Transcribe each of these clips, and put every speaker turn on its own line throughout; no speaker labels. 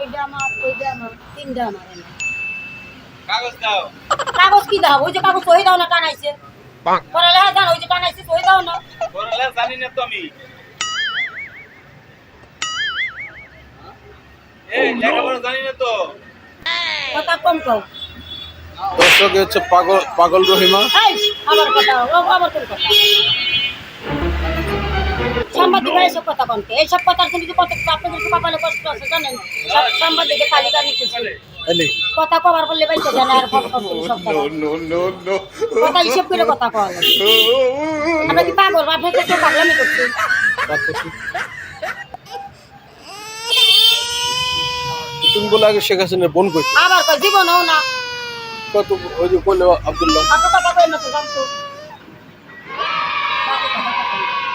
ওইটা আমার তিনটা আমার এনে।
কাগজ দাও।
কাগজ কি দাও? ওই যে কাগজ সই দাও না টানাইছে। পড়ালেখা জানো ওই যে টানাইছে সই দাও না।
পড়ালেখা জানি না তো আমি। এই লেখাপড়া জানি না তো।
কথা কম কও।
দর্শক এ হচ্ছে পাগল রহিমা।
এই আবার কথা আবার কোন কথা? সাংবাদিক এসব কথা কনকে এইসব কথার কিন্তু কত আপনাদের কপালে কষ্ট আছে জানেন সব সাংবাদিকের তালিকা নিতেছে
এলি
কথা কবার বললে বাইতে জানে আর ফট ফট করে সব কথা কথা হিসেব করে কথা কয় আমরা কি পাগল আপনি তো পাগলামি করছি
তুমি বলে আগে শেখ হাসিনার বোন কই
আবার কয় জীবনও না
কত ওই যে কইলে আব্দুল্লাহ
আপনি কথা কই না তো জানতো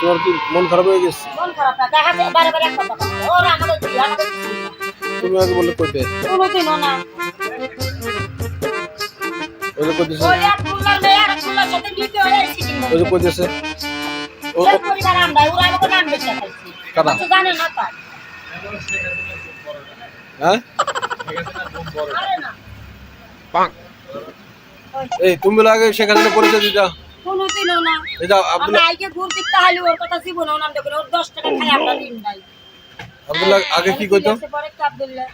তোমার কি মন খারাপ হয়ে গেছে
মন খারাপ না দেখা যায় বারে বারে এক কথা বলে ওরা আমাদের
তুমি আগে বললে কইতে
কোনোদিনও না
ওই যে কইতেছে
ওই এক ফুলার মেয়ে আর ফুলার সাথে নিতে হয়ে সিটিং
ওই যে কইতেছে ও
সব পরিবার আমরা ওরা আমাকে নাম বেচা খাইছি
কারা?
আপনি জানেন না তা
হ্যাঁ
আরে না
এই তুমি বলে আগে শেখ হাসিনা পরিচয় দিতা
কোনোদিনও না
এটা
আমরা
আব্দুল্লাহ
আইকে ঘুর দিতে হালি ওর কথা জীবনেও নাম দেখুন ওর 10 টাকা খাই আমরা দিন নাই
আব্দুল্লাহ আগে কি কইতো
পরে কি আব্দুল্লাহ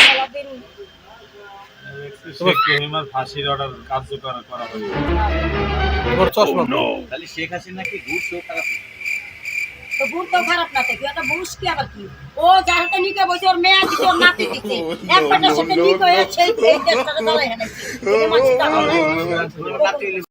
সারাদিন
শেখ রহিমার ফাঁসির অর্ডার কার্যকর করা হয়েছে।
তোমার চশমা
তাহলে শেখ হাসিনা কি ঘুষ ও খারাপ?
তো ঘুর তো খারাপ না থেকে একটা বুঝ কি আবার কি ও যার হাতে নিকে বসে ওর মেয়ে দিতে ওর নাতি দিতে এক পাটার সাথে নিকে হয়ে সেই দেশটাকে চালাই হেনেছে এটা মানছি না